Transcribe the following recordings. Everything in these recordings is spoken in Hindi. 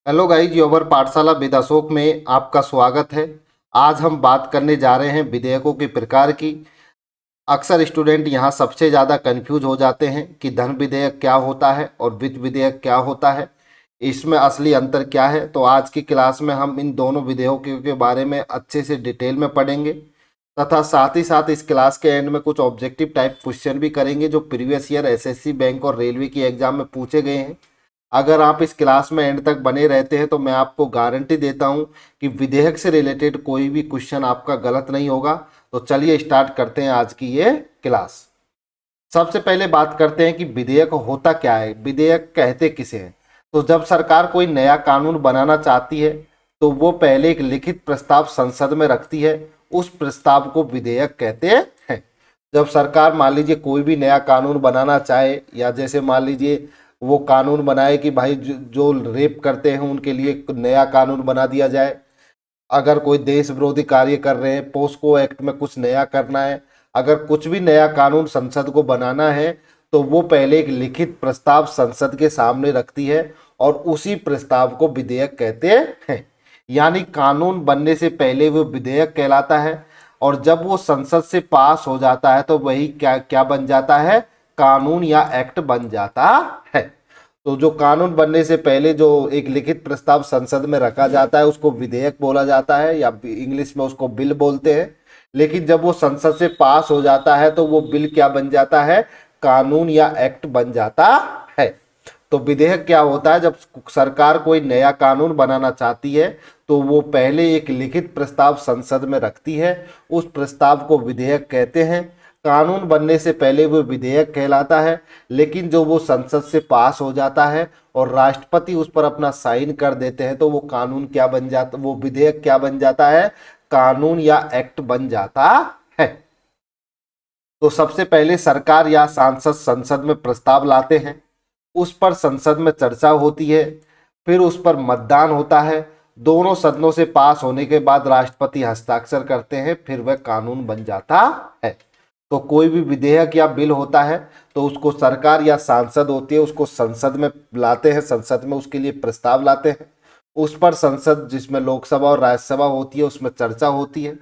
हेलो गाइज, योवर पाठशाला विद अशोक में आपका स्वागत है। आज हम बात करने जा रहे हैं विधेयकों के प्रकार की। अक्सर स्टूडेंट यहाँ सबसे ज़्यादा कंफ्यूज हो जाते हैं कि धन विधेयक क्या होता है और वित्त विधेयक क्या होता है, इसमें असली अंतर क्या है। तो आज की क्लास में हम इन दोनों विधेयकों के बारे में अच्छे से डिटेल में पढ़ेंगे तथा साथ ही साथ इस क्लास के एंड में कुछ ऑब्जेक्टिव टाइप क्वेश्चन भी करेंगे जो प्रीवियस ईयर एसएससी बैंक और रेलवे की एग्जाम में पूछे गए हैं। अगर आप इस क्लास में एंड तक बने रहते हैं तो मैं आपको गारंटी देता हूं कि विधेयक से रिलेटेड कोई भी क्वेश्चन आपका गलत नहीं होगा। तो चलिए स्टार्ट करते हैं आज की ये क्लास। सबसे पहले बात करते हैं कि विधेयक होता क्या है, विधेयक कहते किसे हैं। तो जब सरकार कोई नया कानून बनाना चाहती है तो वो पहले एक लिखित प्रस्ताव संसद में रखती है, उस प्रस्ताव को विधेयक कहते हैं। जब सरकार मान लीजिए कोई भी नया कानून बनाना चाहे, या जैसे मान लीजिए वो कानून बनाए कि भाई जो रेप करते हैं उनके लिए एक नया कानून बना दिया जाए, अगर कोई देश विरोधी कार्य कर रहे हैं पोस्को एक्ट में कुछ नया करना है, अगर कुछ भी नया कानून संसद को बनाना है तो वो पहले एक लिखित प्रस्ताव संसद के सामने रखती है और उसी प्रस्ताव को विधेयक कहते हैं। यानी कानून बनने से पहले वो विधेयक कहलाता है और जब वो संसद से पास हो जाता है तो वही क्या क्या बन जाता है, कानून या एक्ट बन जाता है। तो जो कानून बनने से पहले जो एक लिखित प्रस्ताव संसद में रखा जाता है उसको विधेयक बोला जाता है, या इंग्लिश में उसको बिल बोलते हैं। लेकिन जब वो संसद से पास हो जाता है तो वो बिल क्या बन जाता है, कानून या एक्ट बन जाता है। तो विधेयक क्या होता है, जब सरकार कोई नया कानून बनाना चाहती है तो वो पहले एक लिखित प्रस्ताव संसद में रखती है, उस प्रस्ताव को विधेयक कहते हैं। कानून बनने से पहले वो विधेयक कहलाता है, लेकिन जो वो संसद से पास हो जाता है और राष्ट्रपति उस पर अपना साइन कर देते हैं तो वो कानून क्या बन जाता, वो विधेयक क्या बन जाता है, कानून या एक्ट बन जाता है। तो सबसे पहले सरकार या सांसद संसद में प्रस्ताव लाते हैं, उस पर संसद में चर्चा होती है, फिर उस पर मतदान होता है, दोनों सदनों से पास होने के बाद राष्ट्रपति हस्ताक्षर करते हैं, फिर वह कानून बन जाता है। तो कोई भी विधेयक या बिल होता है तो उसको सरकार या सांसद होती है उसको संसद में लाते हैं, संसद में उसके लिए प्रस्ताव लाते हैं, उस पर संसद जिसमें लोकसभा और राज्यसभा होती है उसमें चर्चा होती है,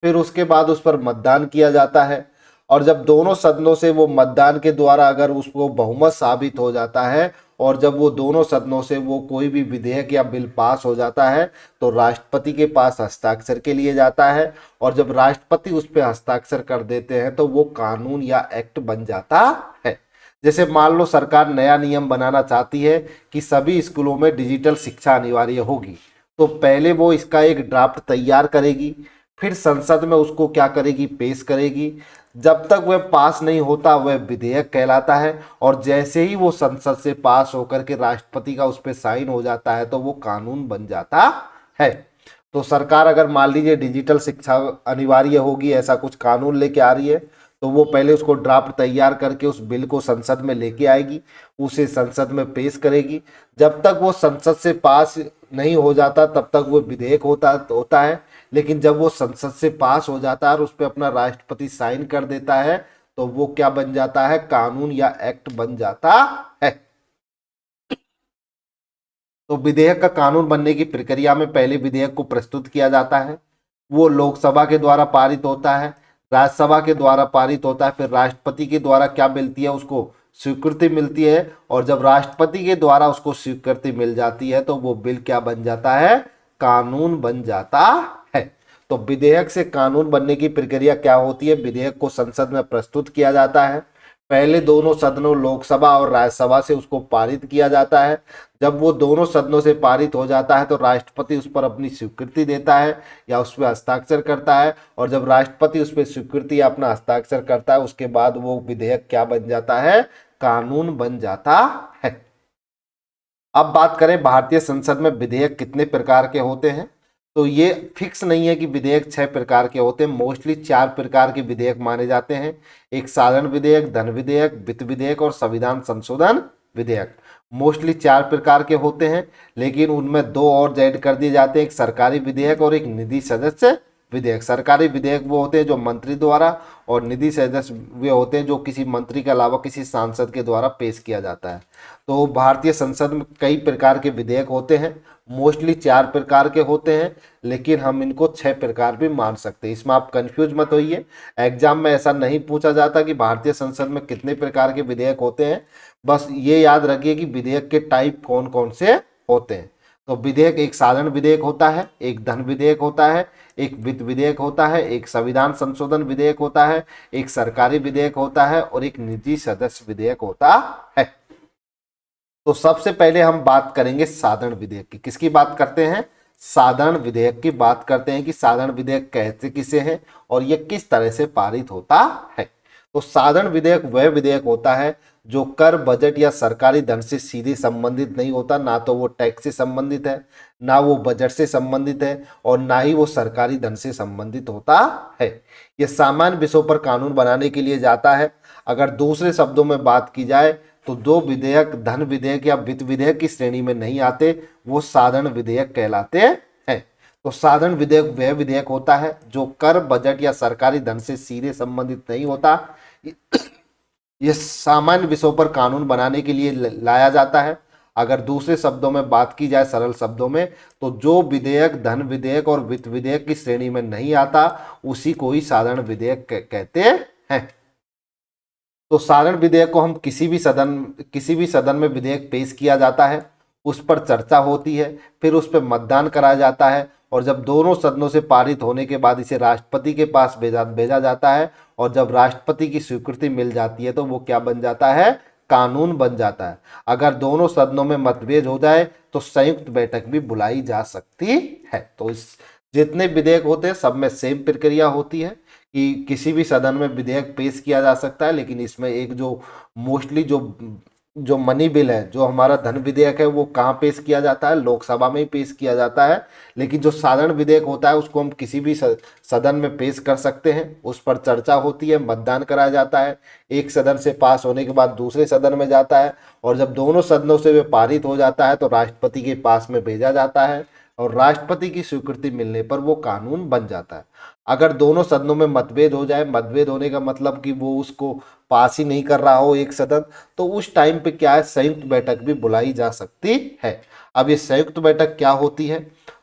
फिर उसके बाद उस पर मतदान किया जाता है। और जब दोनों सदनों से वो मतदान के द्वारा अगर उसको बहुमत साबित हो जाता है और जब वो दोनों सदनों से वो कोई भी विधेयक या बिल पास हो जाता है तो राष्ट्रपति के पास हस्ताक्षर के लिए जाता है, और जब राष्ट्रपति उस पर हस्ताक्षर कर देते हैं तो वो कानून या एक्ट बन जाता है। जैसे मान लो सरकार नया नियम बनाना चाहती है कि सभी स्कूलों में डिजिटल शिक्षा अनिवार्य होगी, तो पहले वो इसका एक ड्राफ्ट तैयार करेगी, फिर संसद में उसको क्या करेगी, पेश करेगी। जब तक वह पास नहीं होता वह विधेयक कहलाता है, और जैसे ही वो संसद से पास होकर के राष्ट्रपति का उस पर साइन हो जाता है तो वो कानून बन जाता है। तो सरकार अगर मान लीजिए डिजिटल शिक्षा अनिवार्य होगी ऐसा कुछ कानून लेके आ रही है तो वो पहले उसको ड्राफ्ट तैयार करके उस बिल को संसद में लेके आएगी, उसे संसद में पेश करेगी। जब तक वो संसद से पास नहीं हो जाता तब तक वो विधेयक होता है, लेकिन जब वो संसद से पास हो जाता है और उस पर अपना राष्ट्रपति साइन कर देता है तो वो क्या बन जाता है, कानून या एक्ट बन जाता है। तो विधेयक का कानून बनने की प्रक्रिया में पहले विधेयक को प्रस्तुत किया जाता है, वो लोकसभा के द्वारा पारित होता है, राज्यसभा के द्वारा पारित होता है, फिर राष्ट्रपति के द्वारा क्या मिलती है, उसको स्वीकृति मिलती है, और जब राष्ट्रपति के द्वारा उसको स्वीकृति मिल जाती है तो वो बिल क्या बन जाता है, कानून बन जाता है। तो विधेयक से कानून बनने की प्रक्रिया क्या होती है, विधेयक को संसद में प्रस्तुत किया जाता है, पहले दोनों सदनों लोकसभा और राज्यसभा से उसको पारित किया जाता है। जब वो दोनों सदनों से पारित हो जाता है तो राष्ट्रपति उस पर अपनी स्वीकृति देता है या उस पर हस्ताक्षर करता है, और जब राष्ट्रपति उस पर स्वीकृति या अपना हस्ताक्षर करता है उसके बाद वो विधेयक क्या बन जाता है, कानून बन जाता है। अब बात करें भारतीय संसद में विधेयक कितने प्रकार के होते हैं, तो ये फिक्स नहीं है कि विधेयक 6 प्रकार के होते हैं, मोस्टली 4 प्रकार के विधेयक माने जाते हैं। एक साधारण विधेयक, धन विधेयक, वित्त विधेयक और संविधान संशोधन विधेयक। मोस्टली 4 प्रकार के होते हैं, लेकिन उनमें 2 और ऐड कर दिए जाते हैं, एक सरकारी विधेयक और एक निधि सदस्य विधेयक। सरकारी विधेयक वो होते हैं जो मंत्री द्वारा, और निधि सदस्य वे होते हैं जो किसी मंत्री के अलावा किसी सांसद के द्वारा पेश किया जाता है। तो भारतीय संसद में कई प्रकार के विधेयक होते हैं, मोस्टली 4 प्रकार के होते हैं, लेकिन हम इनको 6 प्रकार भी मान सकते हैं। इसमें आप कंफ्यूज मत होइए, एग्जाम में ऐसा नहीं पूछा जाता कि भारतीय संसद में कितने प्रकार के विधेयक होते हैं। बस ये याद रखिए कि विधेयक के टाइप कौन कौन से होते हैं। तो विधेयक एक साधारण विधेयक होता है, एक धन विधेयक होता है, एक वित्त विधेयक होता है, एक संविधान संशोधन विधेयक होता है, एक सरकारी विधेयक होता है और एक निजी सदस्य विधेयक होता है। तो सबसे पहले हम बात करेंगे साधारण विधेयक की। किसकी बात करते हैं? साधारण विधेयक की बात करते हैं कि साधारण विधेयक कहते किसे हैं और ये किस तरह से पारित होता है। तो साधारण विधेयक वह विधेयक होता है जो कर, बजट या सरकारी धन से सीधे संबंधित नहीं होता। ना तो वो टैक्स से संबंधित है, ना वो बजट से संबंधित है, और ना ही वो सरकारी धन से संबंधित होता है। ये सामान्य विषयों पर कानून बनाने के लिए जाता है। अगर दूसरे शब्दों में बात की जाए तो जो विधेयक धन विधेयक या वित्त विधेयक की श्रेणी में नहीं आते वो साधारण विधेयक कहलाते हैं। तो साधारण विधेयक वह विधेयक होता है जो कर, बजट या सरकारी धन से सीधे संबंधित नहीं होता। ये सामान्य विषयों पर कानून बनाने के लिए लाया जाता है। अगर दूसरे शब्दों में बात की जाए, सरल शब्दों में, तो जो विधेयक धन विधेयक और वित्त विधेयक की श्रेणी में नहीं आता उसी को ही साधारण विधेयक कहते हैं। तो साधारण विधेयक को हम किसी भी सदन में विधेयक पेश किया जाता है, उस पर चर्चा होती है, फिर उस पर मतदान कराया जाता है, और जब दोनों सदनों से पारित होने के बाद इसे राष्ट्रपति के पास भेजा जाता है, और जब राष्ट्रपति की स्वीकृति मिल जाती है तो वो क्या बन जाता है? कानून बन जाता है। अगर दोनों सदनों में मतभेद हो जाए तो संयुक्त बैठक भी बुलाई जा सकती है। तो इस जितने विधेयक होते हैं सब में सेम प्रक्रिया होती है कि किसी भी सदन में विधेयक पेश किया जा सकता है, लेकिन इसमें एक जो मोस्टली जो मनी बिल है, जो हमारा धन विधेयक है, वो कहाँ पेश किया जाता है? लोकसभा में ही पेश किया जाता है। लेकिन जो साधारण विधेयक होता है उसको हम किसी भी सदन में पेश कर सकते हैं, उस पर चर्चा होती है, मतदान कराया जाता है, एक सदन से पास होने के बाद दूसरे सदन में जाता है, और जब दोनों सदनों से वे पारित हो जाता है तो राष्ट्रपति के पास में भेजा जाता है, और राष्ट्रपति की स्वीकृति मिलने पर वो कानून बन जाता है। अगर दोनों सदनों में मतभेद हो जाए, मतभेद होने का मतलब कि वो उसको पास ही नहीं कर रहा हो एक सदन, तो उस टाइम पे क्या है? संयुक्त बैठक भी बुलाई जा सकती है। अब ये संयुक्त बैठक क्या होती है?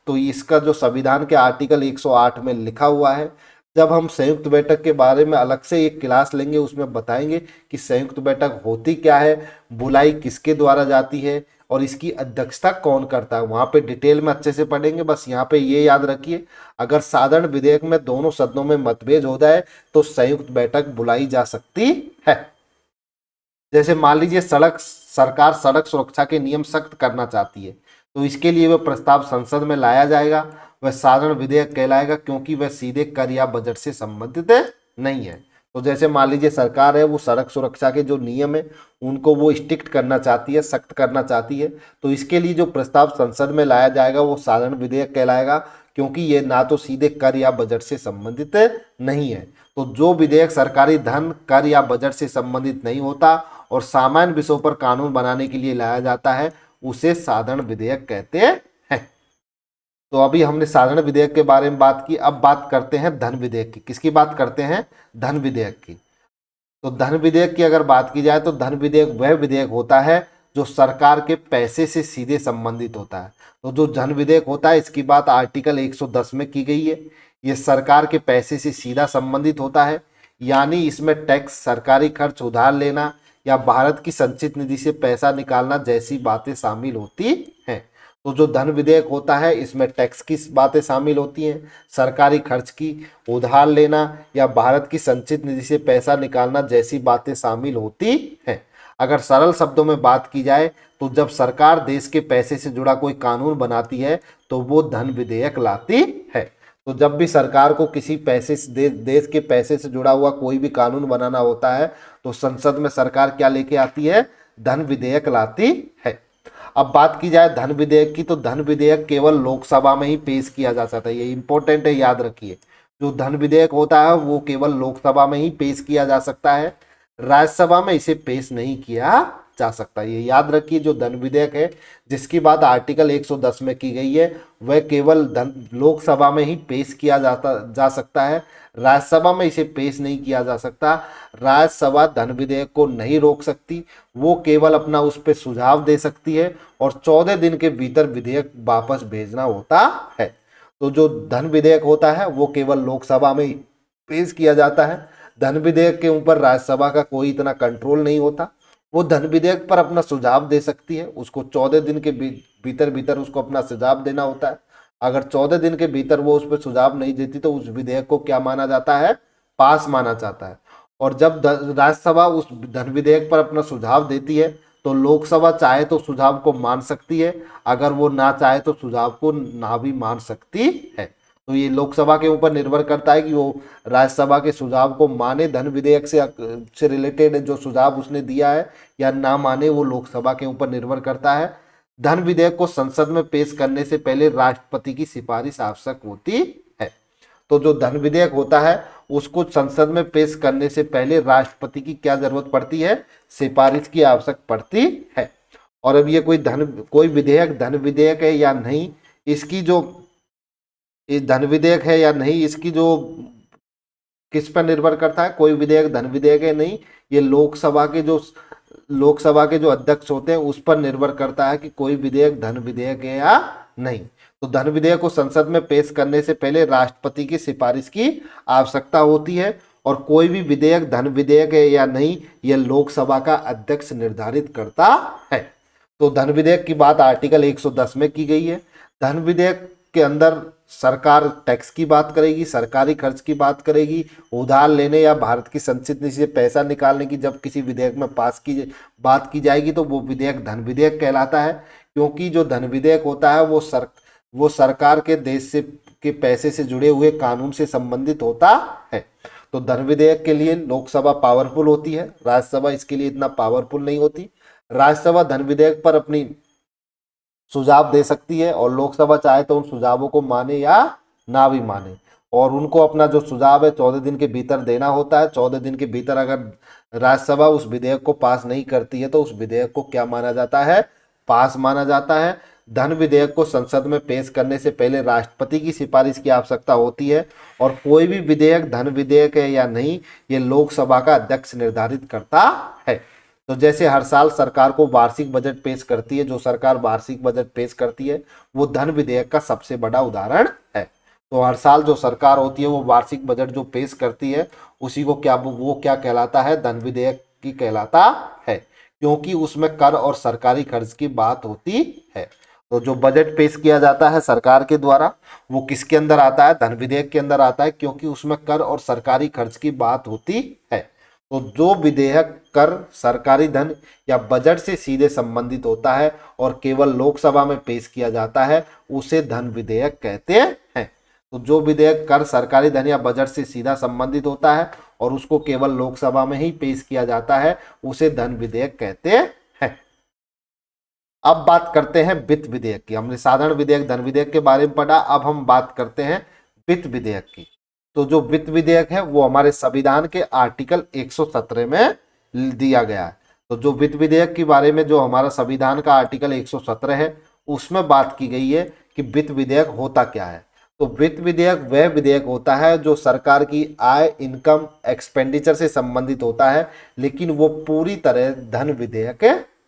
तो इसका जो संविधान के आर्टिकल 108 में लिखा हुआ है। जब हम संयुक्त बैठक के बारे में अलग से एक क्लास लेंगे, उसमें बताएंगे कि संयुक्त बैठक होती क्या है, बुलाई किसके द्वारा जाती है और इसकी अध्यक्षता कौन करता है। वहाँ पे डिटेल में अच्छे से पढ़ेंगे। बस यहाँ पे ये याद रखिए, अगर साधारण विधेयक में दोनों सदनों में मतभेद हो जाए तो संयुक्त बैठक बुलाई जा सकती है। जैसे मान लीजिए सरकार सड़क सुरक्षा के नियम सख्त करना चाहती है, तो इसके लिए वह प्रस्ताव संसद में लाया जाएगा, वह साधारण विधेयक कहलाएगा, क्योंकि वह सीधे कर या बजट से संबंधित नहीं है। तो जैसे मान लीजिए सरकार है, वो सड़क सुरक्षा के जो नियम है उनको वो स्ट्रिक्ट करना चाहती है, सख्त करना चाहती है, तो इसके लिए जो प्रस्ताव संसद में लाया जाएगा वो साधारण विधेयक कहलाएगा, क्योंकि ये ना तो सीधे कर या बजट से संबंधित नहीं है। तो जो विधेयक सरकारी धन, कर या बजट से संबंधित नहीं होता और सामान्य विषयों पर कानून बनाने के लिए लाया जाता है उसे साधारण विधेयक कहते हैं। तो अभी हमने साधारण विधेयक के बारे में बात की, अब बात करते हैं धन विधेयक की। किसकी बात करते हैं? धन विधेयक की। तो धन विधेयक की अगर बात की जाए तो धन विधेयक वह विधेयक होता है जो सरकार के पैसे से सीधे संबंधित होता है। तो जो धन विधेयक होता है इसकी बात आर्टिकल 110 में की गई है। ये सरकार के पैसे से सीधा संबंधित होता है, यानी इसमें टैक्स, सरकारी खर्च, उधार लेना या भारत की संचित निधि से पैसा निकालना जैसी बातें शामिल होती हैं। तो जो धन विधेयक होता है इसमें टैक्स की बातें शामिल होती हैं, सरकारी खर्च की, उधार लेना या भारत की संचित निधि से पैसा निकालना जैसी बातें शामिल होती हैं। अगर सरल शब्दों में बात की जाए तो जब सरकार देश के पैसे से जुड़ा कोई कानून बनाती है तो वो धन विधेयक लाती है। तो जब भी सरकार को किसी पैसे से देश के पैसे से जुड़ा हुआ कोई भी कानून बनाना होता है तो संसद में सरकार क्या लेके आती है? धन विधेयक लाती है। अब बात की जाए धन विधेयक की, तो धन विधेयक केवल लोकसभा में ही पेश किया जा सकता है। ये इंपॉर्टेंट है, याद रखिए। जो धन विधेयक होता है वो केवल लोकसभा में ही पेश किया जा सकता है, राज्यसभा में इसे पेश नहीं किया जा सकता है। ये याद रखिए, जो धन विधेयक है जिसकी बात आर्टिकल 110 में की गई है वह केवल धन लोकसभा में ही पेश किया जा सकता है, राज्यसभा में इसे पेश नहीं किया जा सकता। राज्यसभा धन विधेयक को नहीं रोक सकती, वो केवल अपना उस पर सुझाव दे सकती है और 14 दिन के भीतर विधेयक वापस भेजना होता है। तो जो धन विधेयक होता है वो केवल लोकसभा में ही पेश किया जाता है। धन विधेयक के ऊपर राज्यसभा का कोई इतना कंट्रोल नहीं होता। वो धन विधेयक पर अपना सुझाव दे सकती है, उसको 14 दिन के भीतर भीतर उसको अपना सुझाव देना होता है। अगर 14 दिन के भीतर वो उस पर सुझाव नहीं देती तो उस विधेयक को क्या माना जाता है, पास माना जाता है। और जब राज्यसभा उस धन विधेयक पर अपना सुझाव देती है तो लोकसभा चाहे तो सुझाव को मान सकती है, अगर वो ना चाहे तो सुझाव को ना भी मान सकती है। तो ये लोकसभा के ऊपर निर्भर करता है कि वो राज्यसभा के सुझाव को माने, धन विधेयक से रिलेटेड जो सुझाव उसने दिया है, या ना माने, वो लोकसभा के ऊपर निर्भर करता है। धन विधेयक को संसद में पेश करने से पहले राष्ट्रपति की सिफारिश आवश्यक होती है। तो जो धन विधेयक होता है उसको संसद में पेश करने से पहले राष्ट्रपति की क्या जरूरत पड़ती है, सिफारिश की आवश्यक पड़ती है। और अब ये कोई विधेयक धन विधेयक है या नहीं, इसकी जो धन विधेयक है या नहीं, इसकी जो किस पर निर्भर करता है, कोई विधेयक धन विधेयक है नहीं, ये लोकसभा के जो अध्यक्ष होते हैं उस पर निर्भर करता है कि कोई विधेयक धन विधेयक है या नहीं। तो धन विधेयक को संसद में पेश करने से पहले राष्ट्रपति की सिफारिश की आवश्यकता होती है, और कोई भी विधेयक धन विधेयक है या नहीं यह लोकसभा का अध्यक्ष निर्धारित करता है। तो धन विधेयक की बात आर्टिकल 110 में की गई है। धन विधेयक के अंदर सरकार टैक्स की बात करेगी, सरकारी खर्च की बात करेगी, उधार लेने या भारत की संचित निधि से पैसा निकालने की जब किसी विधेयक में बात की जाएगी तो वो विधेयक धन विधेयक कहलाता है। क्योंकि जो धन विधेयक होता है वो सरकार के देश के पैसे से जुड़े हुए कानून से संबंधित होता है। तो धन विधेयक के लिए लोकसभा पावरफुल होती है, राज्यसभा इसके लिए इतना पावरफुल नहीं होती। राज्यसभा धन विधेयक पर अपनी सुझाव दे सकती है और लोकसभा चाहे तो उन सुझावों को माने या ना भी माने, और उनको अपना जो सुझाव है 14 दिन के भीतर देना होता है। 14 दिन के भीतर अगर राज्यसभा उस विधेयक को पास नहीं करती है तो उस विधेयक को क्या माना जाता है, पास माना जाता है। धन विधेयक को संसद में पेश करने से पहले राष्ट्रपति की सिफारिश की आवश्यकता होती है, और कोई भी विधेयक धन विधेयक है या नहीं ये लोकसभा का अध्यक्ष निर्धारित करता है। तो जैसे हर साल सरकार को वार्षिक बजट पेश करती है, जो सरकार वार्षिक बजट पेश करती है वो धन विधेयक का सबसे बड़ा उदाहरण है। तो हर साल जो सरकार होती है वो वार्षिक बजट जो पेश करती है उसी को क्या कहलाता है, धन विधेयक की कहलाता है, क्योंकि उसमें कर और सरकारी खर्च की बात होती है। तो जो बजट पेश किया जाता है सरकार के द्वारा वो किसके अंदर आता है, धन विधेयक के अंदर आता है, क्योंकि उसमें कर और सरकारी खर्च की बात होती है। तो जो विधेयक कर, सरकारी धन या बजट से सीधे संबंधित होता है और केवल लोकसभा में पेश किया जाता है उसे धन विधेयक कहते हैं। तो जो विधेयक कर, सरकारी धन या बजट से सीधा संबंधित होता है और उसको केवल लोकसभा में ही पेश किया जाता है उसे धन विधेयक कहते हैं। अब बात करते हैं वित्त विधेयक की। हमने साधारण विधेयक, धन विधेयक के बारे में पढ़ा, अब हम बात करते हैं वित्त विधेयक की। तो जो वित्त विधेयक है वो हमारे संविधान के आर्टिकल 117 में दिया गया है। तो जो वित्त विधेयक के बारे में जो हमारा संविधान का आर्टिकल 117 है उसमें बात की गई है कि वित्त विधेयक होता क्या है। तो वित्त विधेयक वह विधेयक होता है जो सरकार की आय, इनकम, एक्सपेंडिचर से संबंधित होता है, लेकिन वो पूरी तरह धन विधेयक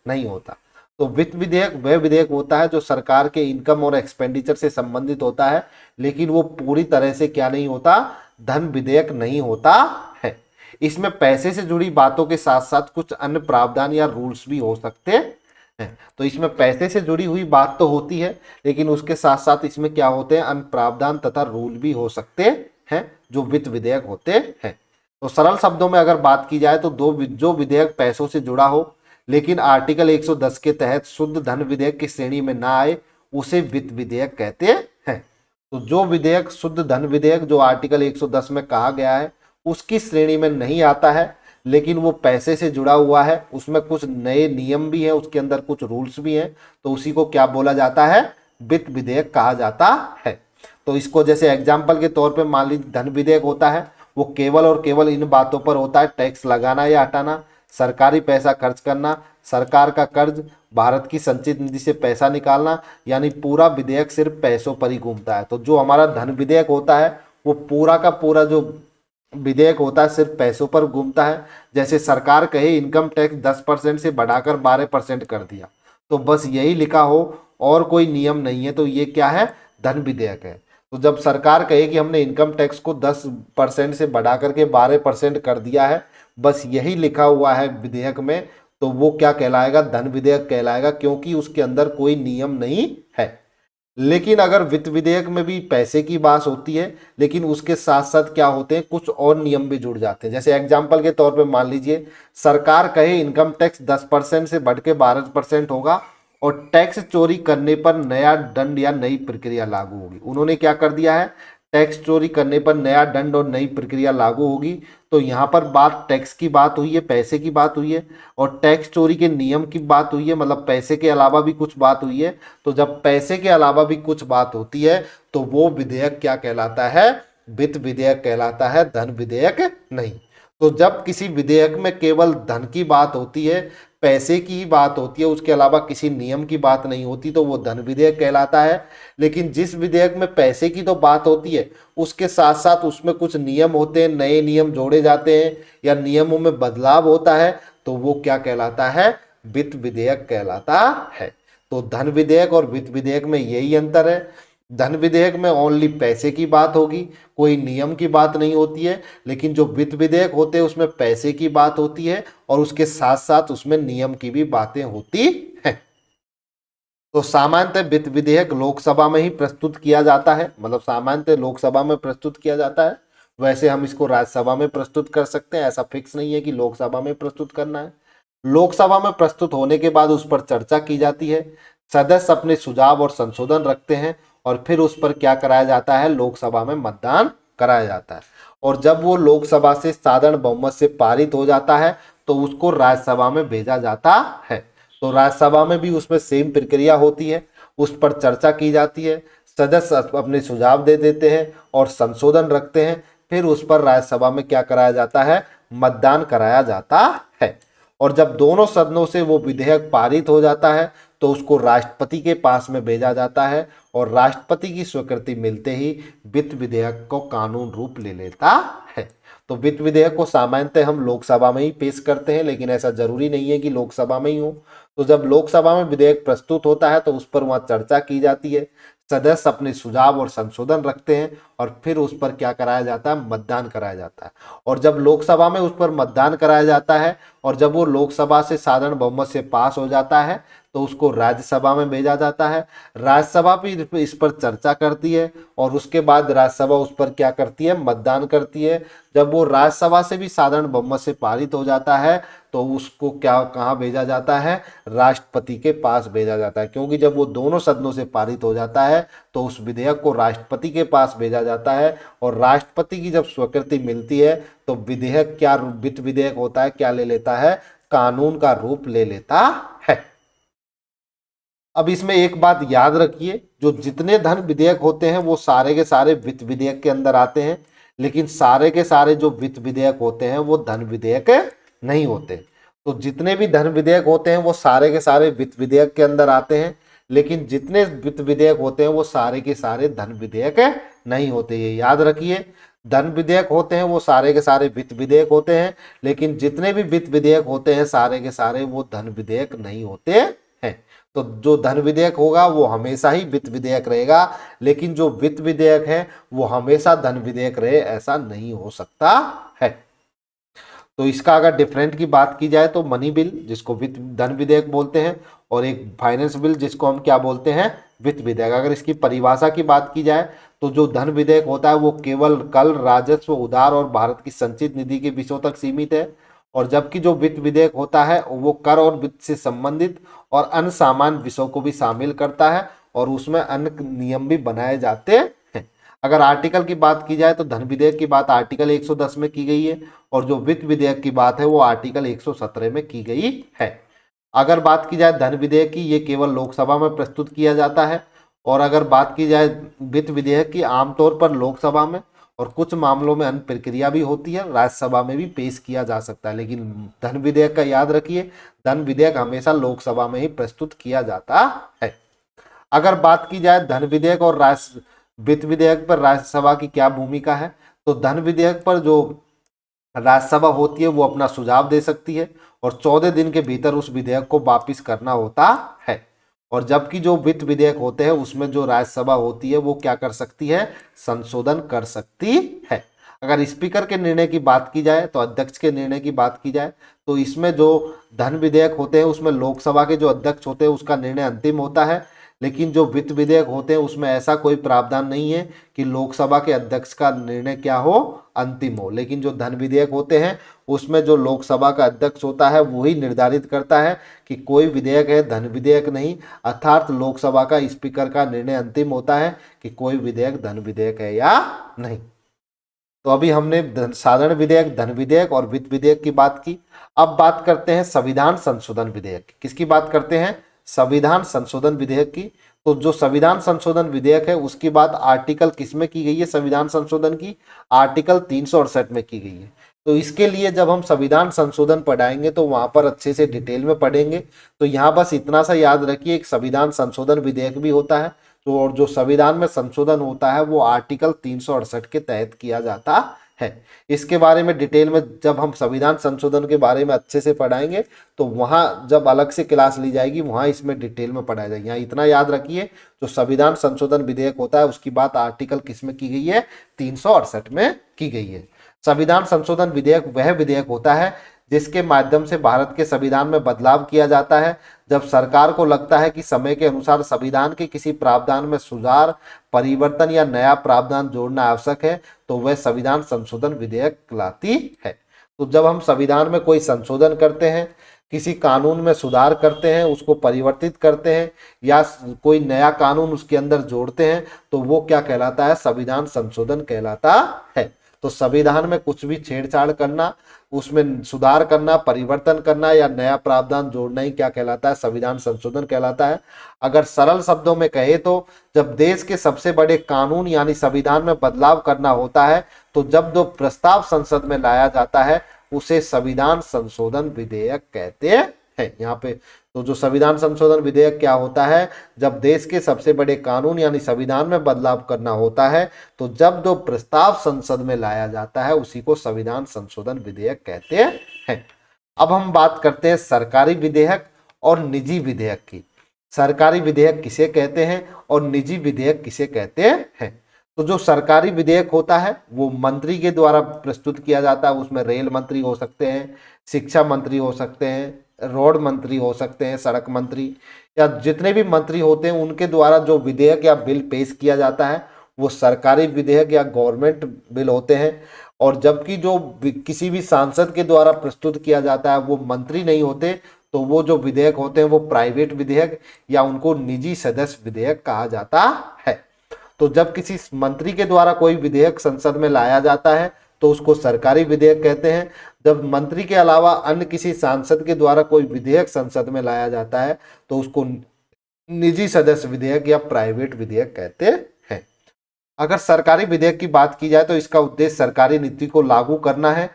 नहीं होता। तो वित्त विधेयक वह विधेयक होता है जो सरकार के इनकम और एक्सपेंडिचर से संबंधित होता है, लेकिन वो पूरी तरह से क्या नहीं होता, धन विधेयक नहीं होता है। इसमें पैसे से जुड़ी बातों के साथ साथ कुछ अन्य प्रावधान या रूल्स भी हो सकते हैं। तो इसमें पैसे से जुड़ी हुई बात तो होती है, लेकिन उसके साथ साथ इसमें क्या होते हैं, अन्य प्रावधान तथा रूल भी हो सकते हैं जो वित्त विधेयक होते हैं। तो सरल शब्दों में अगर बात की जाए तो जो विधेयक पैसों से जुड़ा हो लेकिन आर्टिकल 110 के तहत शुद्ध धन विधेयक की श्रेणी में ना आए उसे वित्त विधेयक कहते हैं। तो जो विधेयक शुद्ध धन विधेयक जो आर्टिकल 110 में कहा गया है उसकी श्रेणी में नहीं आता है, लेकिन वो पैसे से जुड़ा हुआ है, उसमें कुछ नए नियम भी हैं, उसके अंदर कुछ रूल्स भी हैं, तो उसी को क्या बोला जाता है, वित्त विधेयक कहा जाता है। तो इसको जैसे एग्जाम्पल के तौर पर मान लीजिए धन विधेयक होता है, वो केवल और केवल इन बातों पर होता है, टैक्स लगाना या हटाना, सरकारी पैसा खर्च करना, सरकार का कर्ज, भारत की संचित निधि से पैसा निकालना, यानी पूरा विधेयक सिर्फ पैसों पर ही घूमता है। तो जो हमारा धन विधेयक होता है वो पूरा का पूरा जो विधेयक होता है सिर्फ पैसों पर घूमता है। जैसे सरकार कहे इनकम टैक्स 10% से बढ़ाकर 12% कर दिया, तो बस यही लिखा हो और कोई नियम नहीं है, तो ये क्या है, धन विधेयक है। तो जब सरकार कहे कि हमने इनकम टैक्स को 10% से बढ़ा करके 12% कर दिया है, बस यही लिखा हुआ है विधेयक में, तो वो क्या कहलाएगा, धन विधेयक कहलाएगा, क्योंकि उसके अंदर कोई नियम नहीं है। लेकिन अगर वित्त विधेयक में भी पैसे की बात होती है, लेकिन उसके साथ साथ क्या होते हैं, कुछ और नियम भी जुड़ जाते हैं। जैसे एग्जाम्पल के तौर पे मान लीजिए सरकार कहे इनकम टैक्स 10% से बढ़ के 12% होगा और टैक्स चोरी करने पर नया दंड या नई प्रक्रिया लागू होगी। उन्होंने क्या कर दिया है, टैक्स चोरी करने पर नया दंड और नई प्रक्रिया लागू होगी। तो यहाँ पर बात टैक्स की बात हुई है, पैसे की बात हुई है, और टैक्स चोरी के नियम की बात हुई है, मतलब पैसे के अलावा भी कुछ बात हुई है। तो जब पैसे के अलावा भी कुछ बात होती है तो वो विधेयक क्या कहलाता है, वित्त विधेयक कहलाता है, धन विधेयक नहीं। तो जब किसी विधेयक में केवल धन की बात होती है, पैसे की ही बात होती है, उसके अलावा किसी नियम की बात नहीं होती, तो वो धन विधेयक कहलाता है। लेकिन जिस विधेयक में पैसे की तो बात होती है, उसके साथ साथ उसमें कुछ नियम होते हैं, नए नियम जोड़े जाते हैं या नियमों में बदलाव होता है, तो वो क्या कहलाता है, वित्त विधेयक कहलाता है। तो धन विधेयक और वित्त विधेयक में यही अंतर है। धन विधेयक में ओनली पैसे की बात होगी, कोई नियम की बात नहीं होती है। लेकिन जो वित्त विधेयक होते हैं उसमें पैसे की बात होती है और उसके साथ साथ उसमें नियम की भी बातें होती हैं। तो सामान्यतः वित्त विधेयक लोकसभा में ही प्रस्तुत किया जाता है, मतलब सामान्यतः लोकसभा में प्रस्तुत किया जाता है। वैसे हम इसको राज्यसभा में प्रस्तुत कर सकते हैं, ऐसा फिक्स नहीं है कि लोकसभा में प्रस्तुत करना है। लोकसभा में प्रस्तुत होने के बाद उस पर चर्चा की जाती है, सदस्य अपने सुझाव और संशोधन रखते हैं और फिर उस पर क्या कराया जाता है, लोकसभा में मतदान कराया जाता है। और जब वो लोकसभा से साधारण बहुमत से पारित हो जाता है तो उसको राज्यसभा में भेजा जाता है। तो राज्यसभा में भी उसमें सेम प्रक्रिया होती है, उस पर चर्चा की जाती है, सदस्य अपने सुझाव दे देते हैं और संशोधन रखते हैं, फिर उस पर राज्यसभा में क्या कराया जाता है, मतदान कराया जाता है। और जब दोनों सदनों से वो विधेयक पारित हो जाता है तो उसको राष्ट्रपति के पास में भेजा जाता है और राष्ट्रपति की स्वीकृति मिलते ही वित्त विधेयक को कानून रूप ले लेता है। तो वित्त विधेयक को सामान्यतः हम लोकसभा में ही पेश करते हैं, लेकिन ऐसा जरूरी नहीं है कि लोकसभा में ही हो। तो जब लोकसभा में विधेयक प्रस्तुत होता है तो उस पर वहां चर्चा की जाती है, सदस्य अपने सुझाव और संशोधन रखते हैं और फिर उस पर क्या कराया जाता है, मतदान कराया जाता है। और जब लोकसभा में उस पर मतदान कराया जाता है और जब वो लोकसभा से साधारण बहुमत से पास हो जाता है तो उसको राज्यसभा में भेजा जाता है। राज्यसभा भी इस पर चर्चा करती है और उसके बाद राज्यसभा उस पर क्या करती है, मतदान करती है। जब वो राज्यसभा से भी साधारण बहुमत से पारित हो जाता है तो उसको क्या कहाँ भेजा जाता है, राष्ट्रपति के पास भेजा जाता है। क्योंकि जब वो दोनों सदनों से पारित हो जाता है तो उस विधेयक को राष्ट्रपति के पास भेजा जाता है और राष्ट्रपति की जब स्वीकृति मिलती है तो विधेयक क्या, वित्त विधेयक होता है, क्या ले लेता है, कानून का रूप ले लेता है। अब इसमें एक बात याद रखिए, जो जितने धन विधेयक होते हैं वो सारे के सारे वित्त विधेयक के अंदर आते हैं, लेकिन सारे के सारे जो वित्त विधेयक होते हैं वो धन विधेयक नहीं होते। तो जितने भी धन विधेयक होते हैं वो सारे के सारे वित्त विधेयक के अंदर आते हैं, लेकिन जितने वित्त विधेयक होते हैं वो सारे के सारे धन विधेयक नहीं होते। ये याद रखिए, धन विधेयक होते हैं वो सारे के सारे वित्त विधेयक होते हैं, लेकिन जितने भी वित्त विधेयक होते हैं सारे के सारे वो धन विधेयक नहीं होते हैं। तो जो धन विधेयक होगा वो हमेशा ही वित्त विधेयक रहेगा, लेकिन जो वित्त विधेयक है वो हमेशा धन विधेयक रहे, ऐसा नहीं हो सकता है। तो इसका अगर डिफरेंट की बात की जाए तो मनी बिल, जिसको वित्त धन विधेयक बोलते हैं, और एक फाइनेंस बिल जिसको हम क्या बोलते हैं, वित्त विधेयक। अगर इसकी परिभाषा की बात की जाए तो जो धन विधेयक होता है वो केवल कर, राजस्व, उधार और भारत की संचित निधि के विषयों तक सीमित है, और जबकि जो वित्त विधेयक होता है वो कर और वित्त से संबंधित और अन्य सामान्य विषयों को भी शामिल करता है और उसमें अन्य नियम भी बनाए जाते हैं। अगर आर्टिकल की बात की जाए तो धन विधेयक की बात आर्टिकल 110 में की गई है और जो वित्त विधेयक की बात है वो आर्टिकल 117 में की गई है। अगर बात की जाए धन विधेयक की, ये केवल लोकसभा में प्रस्तुत किया जाता है, और अगर बात की जाए वित्त विधेयक की, आमतौर पर लोकसभा में और कुछ मामलों में अन्य प्रक्रिया भी होती है, राज्यसभा में भी पेश किया जा सकता है। लेकिन धन विधेयक का याद रखिए, धन विधेयक हमेशा लोकसभा में ही प्रस्तुत किया जाता है। अगर बात की जाए धन विधेयक और वित्त विधेयक पर राज्यसभा की क्या भूमिका है, तो धन विधेयक पर जो राज्यसभा होती है वो अपना सुझाव दे सकती है और 14 दिन के भीतर उस विधेयक को वापिस करना होता है। और जबकि जो वित्त विधेयक होते हैं उसमें जो राज्यसभा होती है वो क्या कर सकती है, संशोधन कर सकती है। अगर स्पीकर के निर्णय की बात की जाए, तो अध्यक्ष के निर्णय की बात की जाए, तो इसमें जो धन विधेयक होते हैं उसमें लोकसभा के जो अध्यक्ष होते हैं उसका निर्णय अंतिम होता है। लेकिन जो वित्त विधेयक होते हैं उसमें ऐसा कोई प्रावधान नहीं है कि लोकसभा के अध्यक्ष का निर्णय क्या हो, अंतिम हो। लेकिन जो धन विधेयक होते हैं उसमें जो लोकसभा का अध्यक्ष होता है वही निर्धारित करता है कि कोई विधेयक है, धन विधेयक नहीं, अर्थात लोकसभा का स्पीकर का निर्णय अंतिम होता है कि कोई विधेयक धन विधेयक है या नहीं। तो अभी हमने साधारण विधेयक, धन विधेयक और वित्त विधेयक की बात की। अब बात करते हैं संविधान संशोधन विधेयक। किसकी बात करते हैं, संविधान संशोधन विधेयक की। तो जो संविधान संशोधन विधेयक है उसकी बात आर्टिकल किसमें की गई है, संविधान संशोधन की आर्टिकल 368 में की गई है। तो इसके लिए जब हम संविधान संशोधन पढ़ाएंगे तो वहां पर अच्छे से डिटेल में पढ़ेंगे। तो यहाँ बस इतना सा याद रखिए, एक संविधान संशोधन विधेयक भी होता है। तो और जो संविधान में संशोधन होता है वो आर्टिकल 368 के तहत किया जाता है। इसके बारे में डिटेल में जब हम संविधान संशोधन के बारे में अच्छे से पढ़ाएंगे तो वहां जब अलग से क्लास ली जाएगी वहां इसमें डिटेल में पढ़ाया जाएगा। यहाँ इतना याद रखिए, जो संविधान संशोधन विधेयक होता है उसकी बात आर्टिकल किस में की गई है, 368 में की गई है। संविधान संशोधन विधेयक वह विधेयक होता है जिसके माध्यम से भारत के संविधान में बदलाव किया जाता है। जब सरकार को लगता है कि समय के अनुसार संविधान के किसी प्रावधान में सुधार, परिवर्तन या नया प्रावधान जोड़ना आवश्यक है तो वह संविधान संशोधन विधेयक कहलाती है। तो जब हम संविधान में कोई संशोधन करते हैं, किसी कानून में सुधार करते हैं, उसको परिवर्तित करते हैं या कोई नया कानून उसके अंदर जोड़ते हैं तो वो क्या कहलाता है, संविधान संशोधन कहलाता है। तो संविधान में कुछ भी छेड़छाड़ करना, उसमें सुधार करना, परिवर्तन करना या नया प्रावधान जोड़ना ही क्या कहलाता है, संविधान संशोधन कहलाता है। अगर सरल शब्दों में कहे तो जब देश के सबसे बड़े कानून यानी संविधान में बदलाव करना होता है तो जब जो प्रस्ताव संसद में लाया जाता है उसे संविधान संशोधन विधेयक कहते हैं। यहाँ पे तो जो संविधान संशोधन विधेयक क्या होता है, जब देश के सबसे बड़े कानून यानी संविधान में बदलाव करना होता है तो जब जो प्रस्ताव संसद में लाया जाता है उसी को संविधान संशोधन विधेयक कहते हैं। अब हम बात करते हैं सरकारी विधेयक और निजी विधेयक की। सरकारी विधेयक किसे कहते हैं और निजी विधेयक किसे कहते हैं। तो जो सरकारी विधेयक होता है वो मंत्री के द्वारा प्रस्तुत किया जाता है। उसमें रेल मंत्री हो सकते हैं, शिक्षा मंत्री हो सकते हैं, रोड मंत्री हो सकते हैं, सड़क मंत्री या जितने भी मंत्री होते हैं उनके द्वारा जो विधेयक या बिल पेश किया जाता है वो सरकारी विधेयक या गवर्नमेंट बिल होते हैं। और जबकि जो किसी भी सांसद के द्वारा प्रस्तुत किया जाता है वो मंत्री नहीं होते, तो वो जो विधेयक होते हैं वो प्राइवेट विधेयक या उनको निजी सदस्य विधेयक कहा जाता है। तो जब किसी मंत्री के द्वारा कोई विधेयक संसद में लाया जाता है तो उसको सरकारी विधेयक कहते हैं। जब मंत्री के अलावा अन्य किसी सांसद के द्वारा कोई विधेयक संसद में लाया जाता है तो उसको निजी सदस्य विधेयक या प्राइवेट विधेयक कहते हैं। अगर सरकारी विधेयक की बात की जाए तो इसका उद्देश्य सरकारी नीति को लागू करना है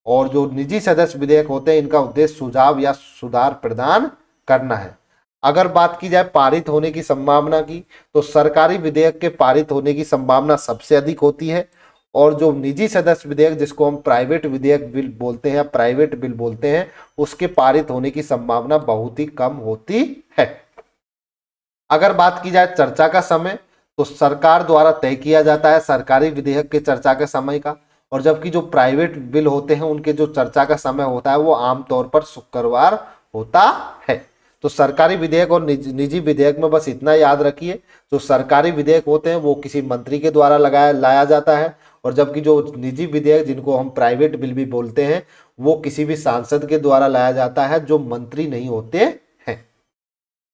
और जो निजी सदस्य विधेयक होते हैं इनका उद्देश्य सुझाव या सुधार प्रदान करना है। अगर बात की जाए पारित होने की संभावना की तो सरकारी विधेयक के पारित होने की संभावना सबसे अधिक होती है और जो निजी सदस्य विधेयक जिसको हम प्राइवेट विधेयक बिल बोलते हैं, प्राइवेट बिल बोलते हैं, उसके पारित होने की संभावना बहुत ही कम होती है। अगर बात की जाए चर्चा का समय तो सरकार द्वारा तय किया जाता है सरकारी विधेयक के चर्चा के समय का, और जबकि जो प्राइवेट बिल होते हैं उनके जो चर्चा का समय होता है वो आमतौर पर शुक्रवार होता है। तो सरकारी विधेयक और निजी विधेयक में बस इतना याद रखिए, जो सरकारी विधेयक होते हैं वो किसी मंत्री के द्वारा लाया जाता है और जबकि जो निजी विधेयक जिनको हम प्राइवेट बिल भी बोलते हैं वो किसी भी सांसद के द्वारा लाया जाता है जो मंत्री नहीं होते हैं।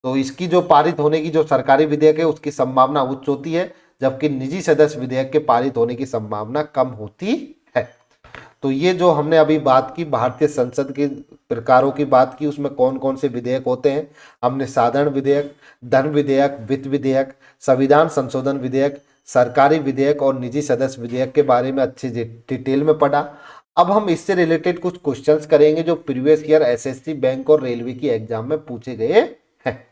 तो इसकी जो पारित होने की जो सरकारी विधेयक है उसकी संभावना उच्च होती है, जबकि निजी सदस्य विधेयक के पारित होने की संभावना कम होती है। तो ये जो हमने अभी बात की भारतीय संसद के प्रकारों की बात की, उसमें कौन कौन से विधेयक होते हैं। हमने साधारण विधेयक, धन विधेयक, वित्त विधेयक, संविधान संशोधन विधेयक, सरकारी विधेयक और निजी सदस्य विधेयक के बारे में अच्छी डिटेल में पढ़ा। अब हम इससे रिलेटेड कुछ क्वेश्चंस करेंगे जो प्रीवियस ईयर एसएससी, बैंक और रेलवे की एग्जाम में पूछे गए हैं।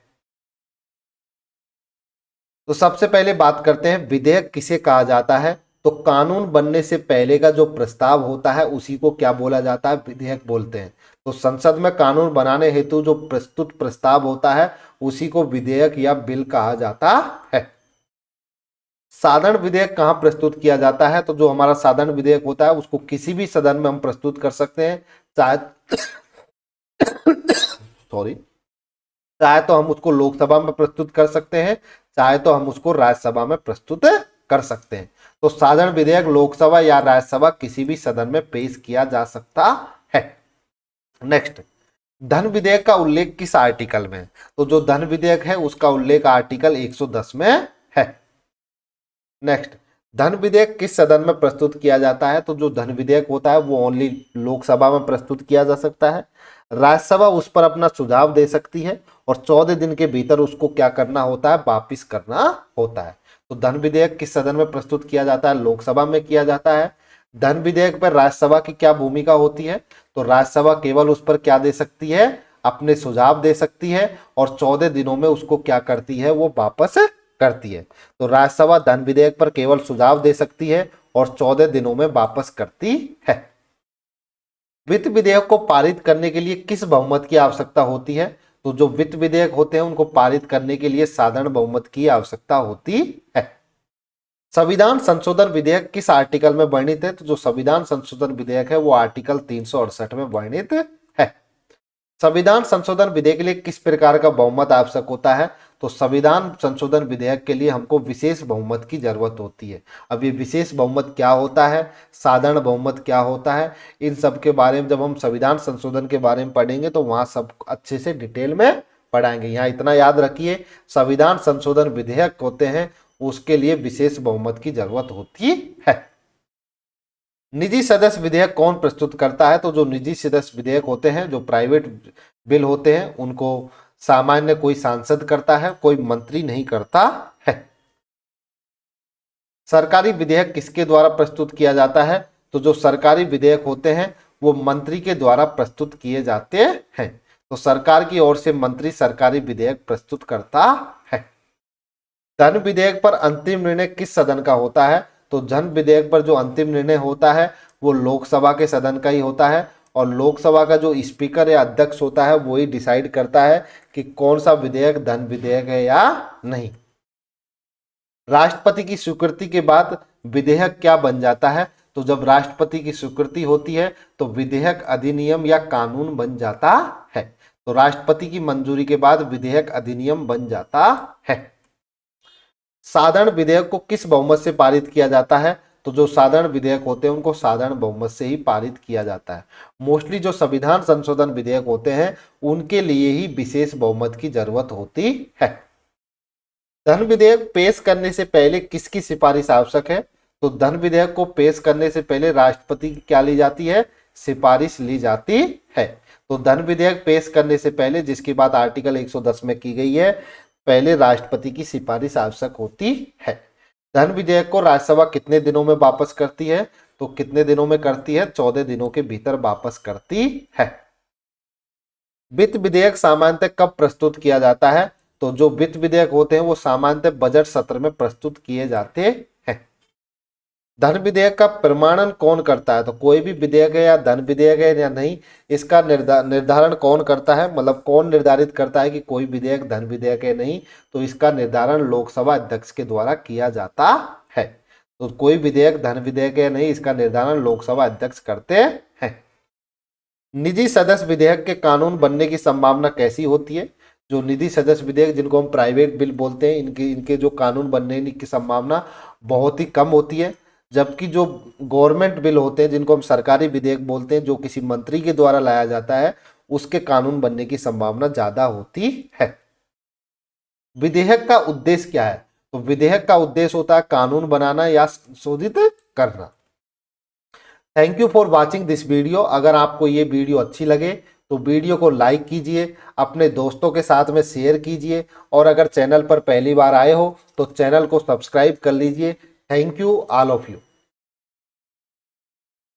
तो सबसे पहले बात करते हैं विधेयक किसे कहा जाता है। तो कानून बनने से पहले का जो प्रस्ताव होता है उसी को क्या बोला जाता है, विधेयक बोलते हैं। तो संसद में कानून बनाने हेतु जो प्रस्तुत प्रस्ताव होता है उसी को विधेयक या बिल कहा जाता है। साधारण विधेयक कहाँ प्रस्तुत किया जाता है, तो जो हमारा साधारण विधेयक होता है उसको किसी भी सदन में हम प्रस्तुत कर सकते हैं, चाहे चाहे तो हम उसको लोकसभा में प्रस्तुत कर सकते हैं, चाहे तो हम उसको राज्यसभा में प्रस्तुत कर सकते हैं। तो साधारण विधेयक लोकसभा या राज्यसभा किसी भी सदन में पेश किया जा सकता है। नेक्स्ट, धन विधेयक का उल्लेख किस आर्टिकल में है। तो जो धन विधेयक है उसका उल्लेख आर्टिकल 110 में है। नेक्स्ट, धन विधेयक किस सदन में प्रस्तुत किया जाता है। तो जो धन विधेयक होता है वो ओनली लोकसभा में प्रस्तुत किया जा सकता है। राज्यसभा उस पर अपना सुझाव दे सकती है और 14 दिन के भीतर उसको क्या करना होता है, वापिस करना होता है। तो धन विधेयक किस सदन में प्रस्तुत किया जाता है, लोकसभा में किया जाता है। धन विधेयक पर राज्यसभा की क्या भूमिका होती है, तो राज्यसभा केवल उस पर क्या दे सकती है, अपने सुझाव दे सकती है और 14 दिनों में उसको क्या करती है, वो वापस करती है। तो राज्यसभा धन विधेयक पर केवल सुझाव दे सकती है और 14 दिनों में वापस करती है। वित्त विधेयक को पारित करने के लिए किस बहुमत की आवश्यकता होती है। तो जो वित्त विधेयक होते हैं उनको पारित करने के लिए साधारण बहुमत की आवश्यकता होती है। संविधान संशोधन विधेयक किस आर्टिकल में वर्णित है। तो जो संविधान संशोधन विधेयक है वो आर्टिकल 368 में वर्णित है। संविधान संशोधन विधेयक के लिए किस प्रकार का बहुमत आवश्यक होता है। तो संविधान संशोधन विधेयक के लिए हमको विशेष बहुमत की जरूरत होती है। अब ये विशेष बहुमत क्या होता है, साधारण बहुमत क्या होता है, इन सब के बारे में जब हम संविधान संशोधन के बारे में पढ़ेंगे तो वहां सब अच्छे से डिटेल में पढ़ाएंगे। यहाँ इतना याद रखिए, संविधान संशोधन विधेयक होते हैं उसके लिए विशेष बहुमत की जरूरत होती है। निजी सदस्य विधेयक कौन प्रस्तुत करता है। तो जो निजी सदस्य विधेयक होते हैं, जो प्राइवेट बिल होते हैं, उनको सामान्य कोई सांसद करता है, कोई मंत्री नहीं करता है। सरकारी विधेयक किसके द्वारा प्रस्तुत किया जाता है। तो जो सरकारी विधेयक होते हैं वो मंत्री के द्वारा प्रस्तुत किए जाते हैं। तो सरकार की ओर से मंत्री सरकारी विधेयक प्रस्तुत करता है। धन विधेयक पर अंतिम निर्णय किस सदन का होता है। तो धन विधेयक पर जो अंतिम निर्णय होता है वो लोकसभा के सदन का ही होता है और लोकसभा का जो स्पीकर या अध्यक्ष होता है वही डिसाइड करता है कि कौन सा विधेयक धन विधेयक है या नहीं। राष्ट्रपति की स्वीकृति के बाद विधेयक क्या बन जाता है। तो जब राष्ट्रपति की स्वीकृति होती है तो विधेयक अधिनियम या कानून बन जाता है। तो राष्ट्रपति की मंजूरी के बाद विधेयक अधिनियम बन जाता है। साधारण विधेयक को किस बहुमत से पारित किया जाता है। तो जो साधारण विधेयक होते हैं उनको साधारण बहुमत से ही पारित किया जाता है। मोस्टली जो संविधान संशोधन विधेयक होते हैं उनके लिए ही विशेष बहुमत की जरूरत होती है। धन विधेयक पेश करने से पहले किसकी सिफारिश आवश्यक है। तो धन विधेयक को पेश करने से पहले राष्ट्रपति की क्या ली जाती है, सिफारिश ली जाती है। तो धन विधेयक पेश करने से पहले, जिसकी बात आर्टिकल 110 में की गई है, पहले राष्ट्रपति की सिफारिश आवश्यक होती है। धन विधेयक को राज्यसभा कितने दिनों में वापस करती है। तो कितने दिनों में करती है, 14 दिनों के भीतर वापस करती है। वित्त विधेयक सामान्यतः कब प्रस्तुत किया जाता है। तो जो वित्त विधेयक होते हैं वो सामान्यतः बजट सत्र में प्रस्तुत किए जाते हैं। धन विधेयक का प्रमाणन कौन करता है। तो कोई भी विधेयक है या धन विधेयक है या नहीं, इसका निर्धारण कौन करता है, मतलब कौन निर्धारित करता है कि कोई विधेयक धन विधेयक है नहीं। तो इसका निर्धारण लोकसभा अध्यक्ष के द्वारा किया जाता है। तो कोई विधेयक धन विधेयक है नहीं, इसका निर्धारण लोकसभा अध्यक्ष करते हैं। निजी सदस्य विधेयक के कानून बनने की संभावना कैसी होती है। जो निजी सदस्य विधेयक जिनको हम प्राइवेट बिल बोलते हैं, इनके जो कानून बनने की संभावना बहुत ही कम होती है। जबकि जो गवर्नमेंट बिल होते हैं, जिनको हम सरकारी विधेयक बोलते हैं, जो किसी मंत्री के द्वारा लाया जाता है, उसके कानून बनने की संभावना ज्यादा होती है। विधेयक का उद्देश्य क्या है। तो विधेयक का उद्देश्य होता है कानून बनाना या संशोधित करना। Thank you for watching this video. अगर आपको ये वीडियो अच्छी लगे तो वीडियो को लाइक कीजिए, अपने दोस्तों के साथ में शेयर कीजिए और अगर चैनल पर पहली बार आए हो तो चैनल को सब्सक्राइब कर लीजिए। Thank you all of you.